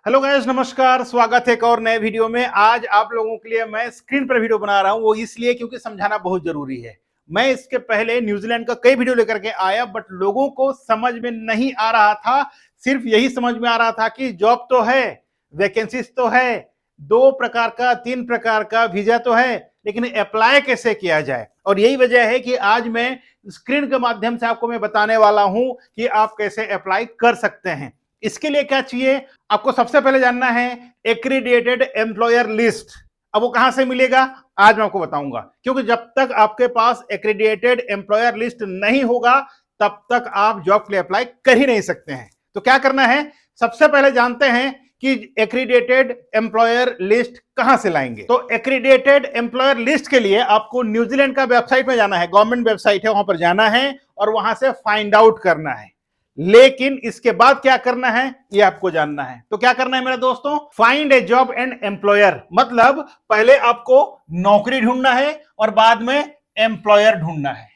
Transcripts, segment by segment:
Hello guys, नमस्कार। स्वागत है एक और नए वीडियो में। आज आप लोगों के लिए मैं स्क्रीन पर वीडियो बना रहा हूं, वो इसलिए क्योंकि समझाना बहुत जरूरी है। मैं इसके पहले न्यूजीलैंड का कई वीडियो लेकर के आया, बट लोगों को समझ में नहीं आ रहा था। सिर्फ यही समझ में आ रहा था कि जॉब तो है, वैकेंसीज तो है, 2 प्रकार का 3 प्रकार का वीजा तो है, लेकिन अप्लाई कैसे किया जाए। और यही वजह है कि आज मैं स्क्रीन के माध्यम से आपको मैं बताने वाला हूं कि आप कैसे अप्लाई कर सकते हैं। इसके लिए क्या चाहिए, आपको सबसे पहले जानना है एक्रीडिएटेड एम्प्लॉयर लिस्ट। अब वो कहां से मिलेगा, आज मैं आपको बताऊंगा। क्योंकि जब तक आपके पास एक्रीडिएटेड एम्प्लॉयर लिस्ट नहीं होगा, तब तक आप जॉब के लिए अप्लाई कर ही नहीं सकते हैं। तो क्या करना है, सबसे पहले जानते हैं कि एक्रीडिएटेड एम्प्लॉयर लिस्ट कहां से लाएंगे। तो एक्रीडिएटेड एम्प्लॉयर लिस्ट के लिए आपको न्यूजीलैंड का वेबसाइट में जाना है, गवर्नमेंट वेबसाइट है, वहां पर जाना है और वहां से फाइंड आउट करना है। लेकिन इसके बाद क्या करना है ये आपको जानना है। तो क्या करना है मेरे दोस्तों, find A job and employer. मतलब पहले आपको नौकरी ढूंढना है और बाद में एम्प्लॉयर ढूंढना है।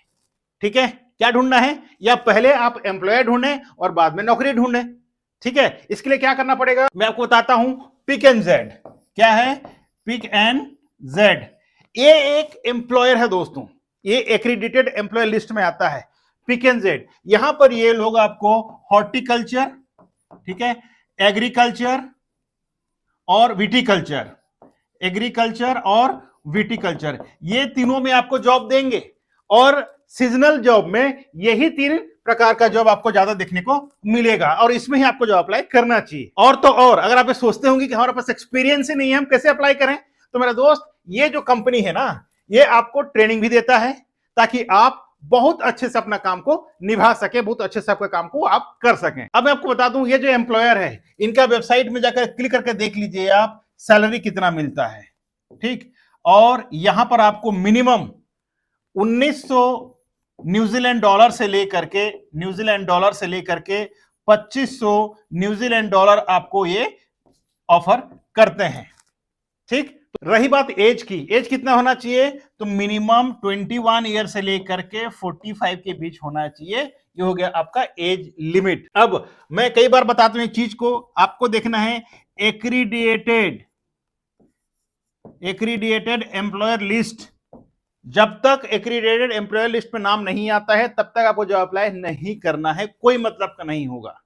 ठीक है, क्या ढूंढना है, या पहले आप एम्प्लॉयर ढूंढें और बाद में नौकरी ढूंढें। ठीक है, इसके लिए क्या करना पड़ेगा मैं आपको बताता हूं। Pick and Z. क्या है, पिक एंड जेड। ये एक एम्प्लॉयर है दोस्तों, ये एक्रीडिटेड एम्प्लॉयर लिस्ट में आता है। पिक एंड जेड, यहां पर ये लोग आपको हॉर्टिकल्चर, ठीक है, एग्रीकल्चर और विटिकल्चर, एग्रीकल्चर और विटिकल्चर, ये तीनों में आपको जॉब देंगे। और सीजनल जॉब में यही 3 प्रकार का जॉब आपको ज्यादा देखने को मिलेगा और इसमें ही आपको जॉब अप्लाई करना चाहिए। और तो और अगर आप सोचते होंगे कि हमारे पास एक्सपीरियंस ही नहीं है, हम कैसे अप्लाई करें, तो मेरा दोस्त ये जो कंपनी है ना, ये आपको ट्रेनिंग भी देता है ताकि आप बहुत अच्छे से अपना काम को निभा सके, बहुत अच्छे से आपके काम को आप कर सकें। अब मैं आपको बता दूं, ये जो एम्प्लॉयर है, इनका वेबसाइट में जाकर क्लिक करके देख लीजिए आप सैलरी कितना मिलता है। ठीक, और यहां पर आपको मिनिमम 1900 न्यूजीलैंड डॉलर से लेकर के 2500 न्यूजीलैंड डॉलर आपको ये ऑफर करते हैं। ठीक, तो रही बात एज की, एज कितना होना चाहिए, तो मिनिमम 21 ईयर से लेकर के 45 के बीच होना चाहिए। ये हो गया आपका एज लिमिट। अब मैं कई बार बताता हूं एक चीज को, आपको देखना है एक्रीडिएटेड एम्प्लॉयर लिस्ट। जब तक एक्रीडिएटेड एम्प्लॉयर लिस्ट में नाम नहीं आता है, तब तक आपको जॉब अप्लाई नहीं करना है, कोई मतलब का नहीं होगा।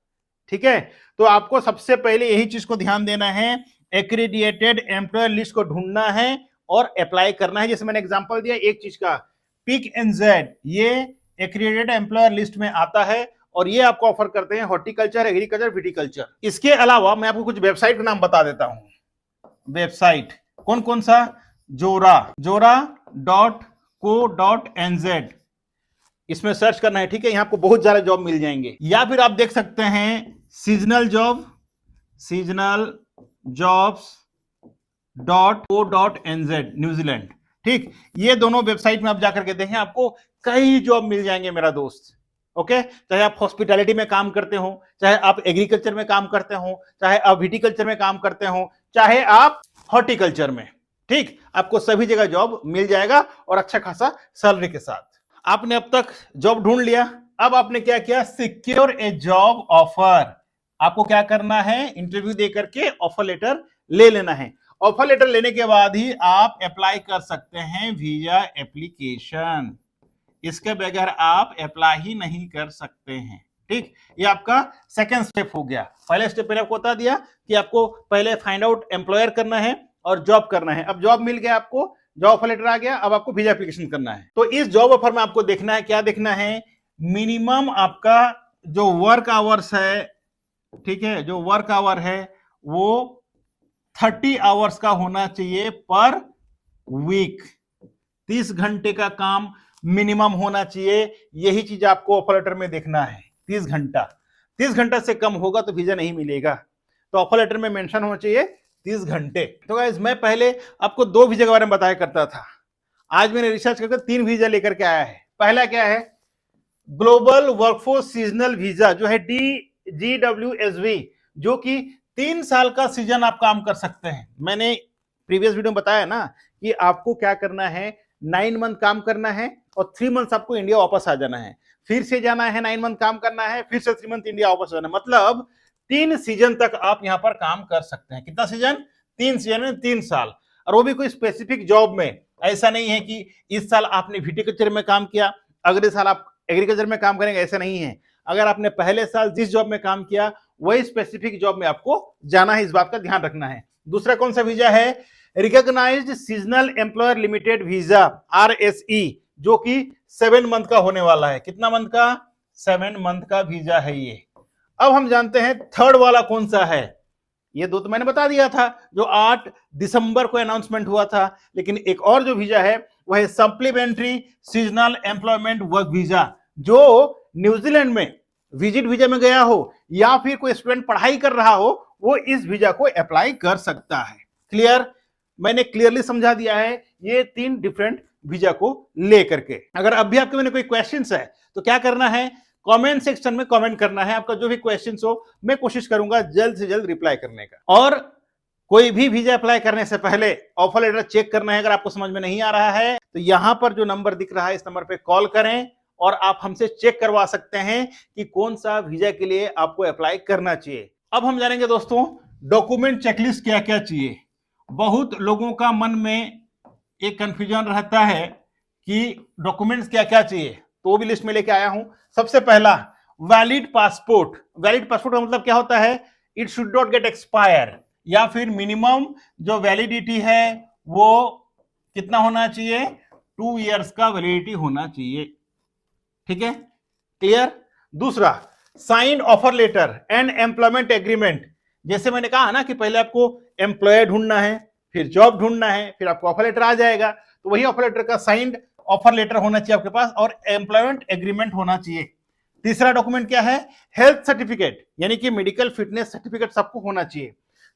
ठीक है, तो आपको सबसे पहले यही चीज को ध्यान देना है, एक्रीडिएटेड एम्प्लॉयर लिस्ट को ढूंढना है और अप्लाई करना है। जैसे मैंने एग्जांपल दिया एक चीज का, पिक एंड जेड, ये एक्रीडिएटेड एम्प्लॉयर लिस्ट में आता है और ये आपको ऑफर करते हैं हॉर्टिकल्चर, एग्रीकल्चर, विटिकल्चर। इसके अलावा मैं आपको कुछ वेबसाइट का नाम बता देता हूं। वेबसाइट कौन कौन सा, जोरा.co.nz, इसमें सर्च करना है। ठीक है, यहां आपको बहुत सारे जॉब मिल जाएंगे। या फिर आप देख सकते हैं सीजनल jobs.co.nz न्यूजीलैंड। ठीक, ये दोनों वेबसाइट में आप जाकर के देखें, आपको कई जॉब मिल जाएंगे मेरा दोस्त। ओके, चाहे आप हॉस्पिटैलिटी में काम करते हो, चाहे आप एग्रीकल्चर में काम करते हो, चाहे आप विटिकल्चर में काम करते हो, चाहे आप हॉर्टिकल्चर में। ठीक, आपको सभी जगह जॉब मिल जाएगा और अच्छा खासा सैलरी के साथ। आपने अब तक जॉब ढूंढ लिया, अब आपने क्या किया, सिक्योर ए जॉब ऑफर। आपको क्या करना है, इंटरव्यू दे करके ऑफर लेटर ले लेना है। ऑफर लेटर लेने के बाद ही आप अप्लाई कर सकते हैं वीजा एप्लीकेशन। इसके बगैर आप अप्लाई ही नहीं कर सकते हैं। ठीक, ये आपका सेकंड स्टेप हो गया। पहले स्टेप मैंने आपको बता दिया कि आपको पहले फाइंड आउट एम्प्लॉयर करना है और जॉब करना है। अब जॉब मिल गया, आपको जॉब ऑफर लेटर आ गया, अब आपको वीजा एप्लीकेशन करना है। तो इस जॉब ऑफर में आपको देखना है, क्या देखना है, मिनिमम आपका जो वर्क आवर्स है, ठीक है, जो वर्क आवर है वो 30 आवर्स का होना चाहिए पर वीक। 30 घंटे का काम मिनिमम होना चाहिए। यही चीज आपको ऑफर लेटर में देखना है, 30 घंटा। 30 घंटा से कम होगा तो वीजा नहीं मिलेगा। तो ऑफर लेटर में मेंशन होना चाहिए 30 घंटे। तो गाइस, मैं पहले आपको 2 वीजा के बारे में बताया करता था, आज मैंने रिसर्च करके 3 वीजा लेकर के आया है। पहला क्या है, ग्लोबल वर्कफोर्स सीजनल वीजा, जो है GWSV, जो कि 3 साल का सीजन आप काम कर सकते हैं। मैंने प्रीवियस वीडियो में बताया ना कि आपको क्या करना है, 9 मंथ काम करना है और 3 मंथ आपको इंडिया वापस आ जाना है, फिर से जाना है, 9 मंथ काम करना है, फिर से 3 मंथ इंडिया वापस जाना है। मतलब 3 सीजन तक आप यहां पर काम कर सकते हैं। कितना सीजन? 3 सीजन में 3 साल, और वो भी कोई स्पेसिफिक जॉब में। ऐसा नहीं है कि इस साल आपने विटिकल्चर में काम किया, अगले साल आप एग्रीकल्चर में काम करेंगे, ऐसा नहीं है। अगर आपने पहले साल जिस जॉब में काम किया वही स्पेसिफिक जॉब में आपको जाना है, इस बात का ध्यान रखना है। दूसरा कौन सा वीजा है? Recognised seasonal employer limited visa, RSE, जो कि 7 मंथ का होने वाला है। कितना मंथ का? 7 मंथ का वीजा है ये। अब हम जानते हैं थर्ड वाला कौन सा है। ये दो तो मैंने बता दिया था, जो 8 दिसंबर को अनाउंसमेंट हुआ था, लेकिन एक और जो वीजा है वह है supplementary seasonal employment work visa. जो न्यूजीलैंड में विजिट वीजा में गया हो या फिर कोई स्टूडेंट पढ़ाई कर रहा हो, वो इस वीजा को अप्लाई कर सकता है। क्लियर? मैंने क्लियरली समझा दिया है ये 3 डिफरेंट वीजा को लेकर के। अगर अभी आपके मैंने कोई क्वेश्चंस है तो क्या करना है? कमेंट सेक्शन में कमेंट करना है। आपका जो भी क्वेश्चंस हो मैं कोशिश करूंगा जल्द से जल्द रिप्लाई करने का। और कोई भी वीजा अप्लाई करने से पहले ऑफर लेटर चेक करना है। अगर आपको समझ में नहीं आ रहा है तो यहां पर जो नंबर दिख रहा है इस नंबर पे कॉल करें और आप हमसे चेक करवा सकते हैं कि कौन सा वीजा के लिए आपको अप्लाई करना चाहिए। अब हम जानेंगे दोस्तों डॉक्यूमेंट चेकलिस्ट क्या क्या चाहिए। बहुत लोगों का मन में एक कंफ्यूजन रहता है कि डॉक्यूमेंट्स क्या क्या चाहिए, तो वो भी लिस्ट में लेके आया हूं। सबसे पहला वैलिड पासपोर्ट। वैलिड पासपोर्ट का मतलब क्या होता है? It should not gate expire, या फिर मिनिमम जो वैलिडिटी है वो कितना होना चाहिए? 2 इयर्स का वैलिडिटी होना चाहिए। ठीक है, क्लियर? दूसरा signed offer letter and employment agreement. जैसे मैंने कहा ना कि पहले आपको एम्प्लॉयर ढूंढना है, फिर जॉब ढूंढना है, फिर आपको ऑफर लेटर आ जाएगा, तो वही ऑफर लेटर का साइंड ऑफर लेटर होना चाहिए आपके पास, और एम्प्लॉयमेंट एग्रीमेंट होना चाहिए। तीसरा डॉक्यूमेंट क्या है? हेल्थ सर्टिफिकेट, यानी कि मेडिकल फिटनेस सर्टिफिकेट सबको होना चाहिए।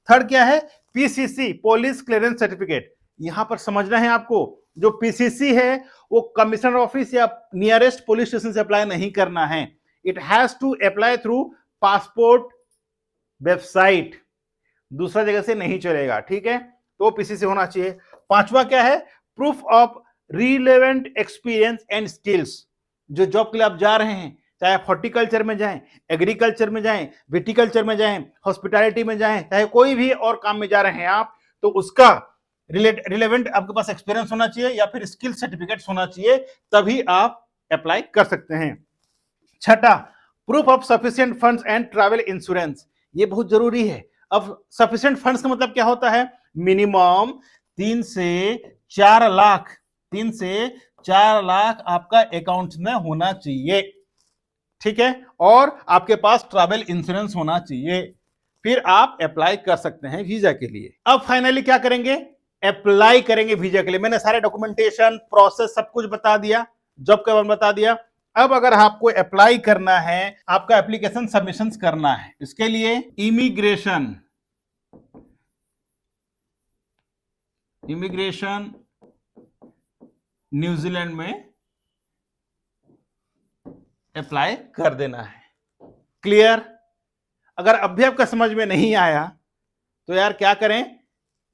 थर्ड क्या है? PCC, police clearance certificate. यहां पर समझना है आपको, जो PCC है वो कमिश्नर ऑफिस या नियरेस्ट पुलिस स्टेशन से अप्लाई नहीं करना है। It has to apply through passport website, दूसरा जगह से नहीं चलेगा। ठीक है, तो PCC होना चाहिए। पांचवा क्या है? Proof of relevant experience and skills. जो जॉब के लिए आप जा रहे हैं, चाहे आप हॉर्टिकल्चर में जाएं, एग्रीकल्चर में जाएं, विटिकल्चर में जाएं, हॉस्पिटैलिटी में जाएं, चाहे कोई भी और काम में जा रहे हैं आप, तो उसका रिलेवेंट आपके पास एक्सपीरियंस होना चाहिए या फिर स्किल सर्टिफिकेट्स होना चाहिए, तभी आप अप्लाई कर सकते हैं। छठा, proof of sufficient funds and travel insurance. ये बहुत जरूरी है। अब सफिशिएंट फंड्स का मतलब क्या होता है? मिनिमम 3 से 4 लाख, 3 से 4 लाख आपका अकाउंट में होना चाहिए। ठीक है, और आपके पास ट्रैवल इंश्योरेंस होना चाहिए, फिर आप अप्लाई कर सकते हैं वीजा के लिए। अब फाइनली क्या करेंगे? अप्लाई करेंगे वीजा के लिए। मैंने सारे डॉक्यूमेंटेशन प्रोसेस सब कुछ बता दिया, जॉब का बारे में बता दिया। अब अगर आपको अप्लाई करना है, आपका एप्लीकेशन सबमिशन करना है, इसके लिए इमिग्रेशन न्यूजीलैंड में अप्लाई कर देना है। क्लियर? अगर अभी आपका समझ में नहीं आया तो यार क्या करें,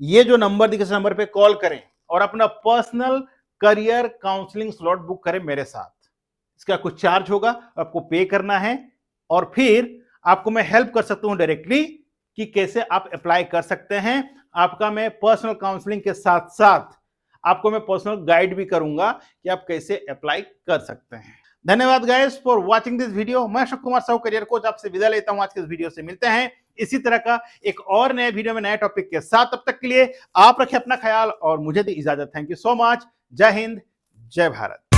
ये जो नंबर दिखे इस नंबर पे कॉल करें और अपना personal career counselling slot book करें मेरे साथ। इसका कुछ चार्ज होगा, आपको पे करना है, और फिर आपको मैं हेल्प कर सकता हूं डायरेक्टली कि कैसे आप अप्लाई कर सकते हैं। आपका मैं पर्सनल काउंसलिंग के साथ साथ आपको मैं पर्सनल गाइड भी करूंगा कि आप कैसे अप्लाई कर सकते हैं। धन्यवाद guys for watching this video. मैं अशोक कुमार साहू, करियर कोच, आपसे विदा लेता हूं। आज के इस वीडियो से मिलते हैं इसी तरह का एक और नए वीडियो में नए टॉपिक के साथ। तब तक के लिए आप रखें अपना ख्याल और मुझे दी इजाजत। Thank you so much. जय हिंद, जय भारत।